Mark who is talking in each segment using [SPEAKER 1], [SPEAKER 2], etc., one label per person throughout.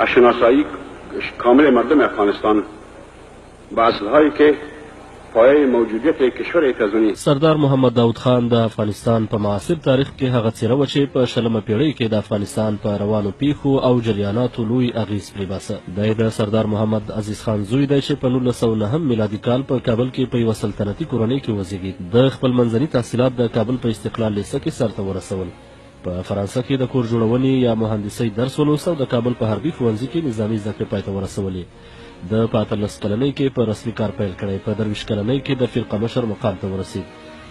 [SPEAKER 1] شناسایی کامل مردم افغانستان به اصلهایی که پایه موجودیت کشور ایتازونی.
[SPEAKER 2] سردار محمد داود خان د افغانستان په معاصر تاریخ کې هغه څیره وه چې په شلمه پیړۍ کې د افغانستان په روانو پیښو او جریاناتو لوی اغیز پرې باسه. دی د سردار محمد عزیز خان زوی دی چې په 1909 میلادي کال په کابل کې په یوه سلطنتي کورنۍ کې وزیږېد. د خپل منځني تحصیلات د کابل په استقلال لیسه کې سرته ورسول. په فرانسه کې د کور جوړونې یا مهندسۍ درس ولوست او د کابل په حربي ښوونځي کې نظامي زده کړې پای ته ورسولې. د په 18 کلنۍ کې په رسمي کار پیل کړی. په 23 کلنۍ کې د فرقه مشر مقام ته ورسید.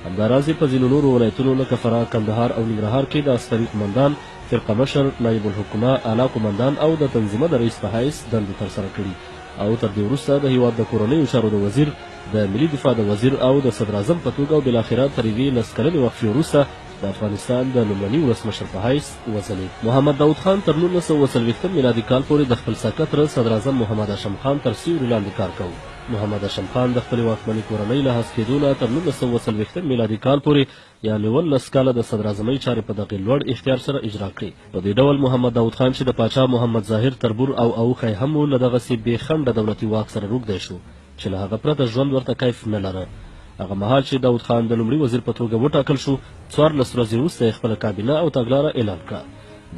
[SPEAKER 2] همداراز په ځینو نورو ولایتونو لکه فراه، کندهار او ننګرهار کې د عسکري قمندان، فرقه مشر، نایب الحکومه، اعلی قمندان او د تنظیمه د رئیس په حیث دندې ترسره کړي. او تر دې وروسته د هیواد د کورنیو چارو د وزیر، د ملي دفاع د وزیر او د صدراعظم په توګه او بالاخره تر یوې 10 کلنې وقفې وروسته د افغانستان د لومړني ولسمشر په حیث وځلید. محمد داود خان تر 1940 میلادي کال پورې د خپل ساکت رئیس صدراعظم محمد هاشم خان تر سیوري لاندې کار کوي. محمد هاشم خان د خپلې واکمنې کورنۍ له هڅې نه تر 1940 میلادي کال پورې یعنې 19 کاله د صدراعظمۍ چارې په دغې لوړ اختیار سره اجرا کړې. په دې ډول محمد داود خان چې د پاچا محمد ظاهر تربور او اوښی هم و، له دغسې بې خنډه دولتي واک سره روږدی شو چې له هغه پرته ژوند ورته کیف نه لره. هغه مهال چې داود خان د لومړي وزیر په توګه وټاکل شو، 14 ورځې وروسته یې خپله کابینه او تګلاره اعلان کړه.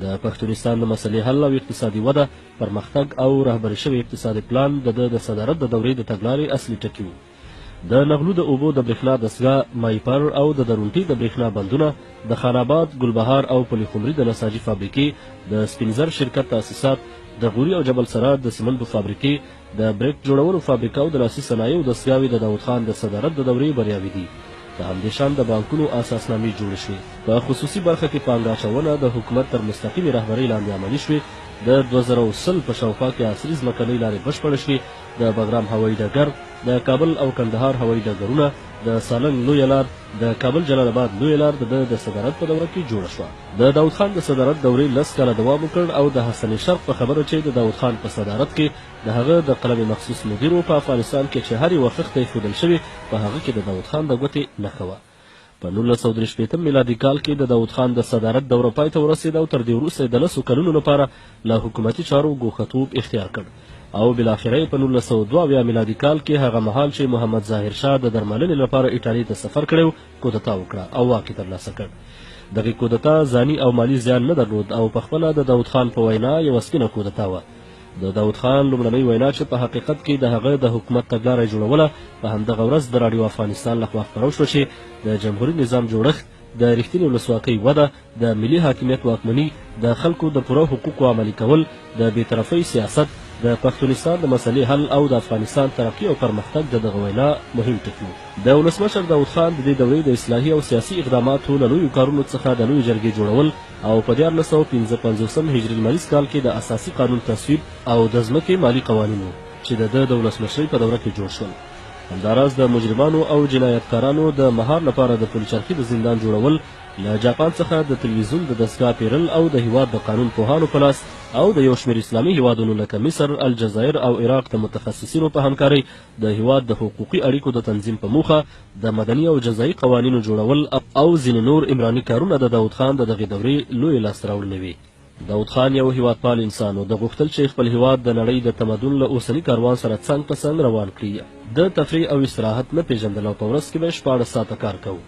[SPEAKER 2] د پښتونستان د مسلې حل او اقتصادي وده، پرمختګ او رهبري شوی اقتصادي پلان د صدارت د دورې د تګلارې اصلي ټکي وو. د نغلو د اوبو د برېښنا دستګاه، مایپر او د درونټي د برېښنا بندونه، د خان آباد، ګلبهار او پلي خمري د نساجي فابریکې، د سپین زر شرکت تاسیسات، د غوري او جبل سرات د سمنټو فابریکې، د بریک جوړولو فابریکه او د لاسي صنایعو دستګاوې د داود خان د صدارت د دورې بریاوې دي. د همدې شان د بانکونو اساسنامې جوړې شوې. په خصوصي برخه کې پانګه اچونه د حکومت تر مستقیمې رهبرۍ لاندې عملي شوې. د 2010 په شاوخوا کې عصري ځمکنۍ لارې بشپړې شوې. د بګرام هوایي ډګر، د کابل او کندهار هوایي ډګرونه، د سالنګ لویه لار، د کابل جلال آباد لویه لار د صدارت په دوره کې جوړه شوه. د داود خان د صدارت دورې 10 کاله دوام وکړ او د حسن شرق په خبره چې د داود خان په صدارت کې د هغه د قلم مخصوص مدیر په افغانستان کې چې هر یوه خښته ایښودل شوې، په هغه کې د داود خان د ګوتې نښه وه. په 1963 میلادي کال کې د داود خان د صدارت دوره پای ته ورسېده او تر دې وروسته د 10 کلونو لپاره له حکومتي چارو ګوښتوب اختیار کړ. او بالاخره په 1902 میلادي کال کې هغه مهال چې محمد ظاهر شاه د درملنې لپاره ایټالیا ته سفر کړی کودتا وکړه او واک یې ترلاسه کړ. دغې کودتا ځاني او مالي زیان نه درلود او پخپله د داود خان په وینا یوه سپینه کودتا وه. د داود خان لومړنۍ وینا چې په حقیقت کې د هغه د حکومت تګلاره جوړوله، په همدغه ورځ د راډیو افغانستان لخوا خپره شوه چې د جمهوري نظام جوړښت، د رښتینې ولسواکۍ وده، د ملي حاکمیت واکمني، د خلکو د پوره حقوقو عملي کول، د بېطرفۍ سیاست، د پښتونستان د مسلې حل او د افغانستان ترقي او پرمختګ د دغه وینا مهم ټکي وو. د ولسمشر داود خان د دې دورې د اصلاحي او سیاسي اقداماتو له لویو کارونو څخه د لویې جرګې جوړول او په 1955 هجري لمریز کال کې د اساسي قانون تصویب او د ځمکې مالي قوانین وو چې د ده د ولسمشرۍ په دوره کې جوړ شول. همداراز د مجرمانو او جنایتکارانو د مهار لپاره د پلچرخي د زندان جوړول، له جاپان څخه د تلویزیون د دستګاه پیرل او د هیواد د قانون پوهانو په لاس او د یو شمېر اسلامي هیوادونو لکه مصر، الجزایر او عراق د متخصصینو په همکارۍ د هیواد د حقوقي اړیکو د تنظیم په موخه د مدني او جزایي قوانینو جوړول او ځینې نور عمراني کارونه د داود خان د دغې دورې لویې لاسته راوړنې وې. داود خان یو هیوادپال انسان و. د غوښتل چې خپل هیواد د نړۍ د تمدن له اوسني کاروان سره څنګ په څنګ روان کړي. د تفریح او استراحت نه پېژندل او په ورځ کې به 14 ساعته کار کوو.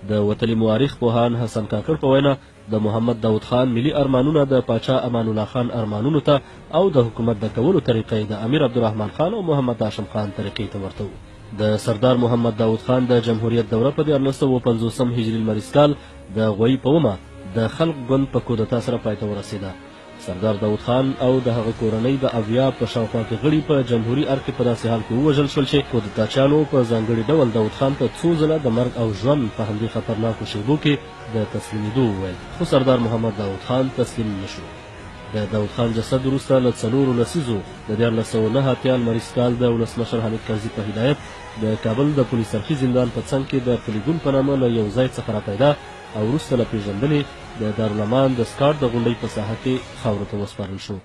[SPEAKER 2] د وتلي مورخ پوهان حسن کاکړ په وینا د محمد داود خان ملي ارمانونه د پاچا امان الله خان ارمانونو ته او د حکومت د کولو طریقې د امیر عبدالرحمن خان او محمد هاشم خان طریقې ته ورته وو. د سردار محمد داود خان د جمهوریت دوره په 1950 هجري لمریز کال د غوی په ومه د خلق ګوند په کودتا سره پای ته ورسېده. سردار داود خان او د هغه کورنۍ د اویا په شاوخوا کې غړي په جمهوري ارګ کې په داسې حال کې ووژل شول چې کودتاچیانو په ځانګړي ډول داود خان ته څو ځله د مرګ او ژوند په همدې خطرناکو شیبو کې د تسلیمېدو وویل، خو سردار محمد داود خان تسلیم نه شو. د داود خان جسد وروسته له 4 لسیزو د 1909 لمریز کال د ولسمشر حامد کرزي په هدایت د کابل د پلسرخي زندان په څنګ کې د پلیګون په نامه له یو ځای څخه راپیدا او وروسته له پېژندنې د دارالامان د سکاټ د غونډۍ په ساحه کې خاورو ته وسپارل شو.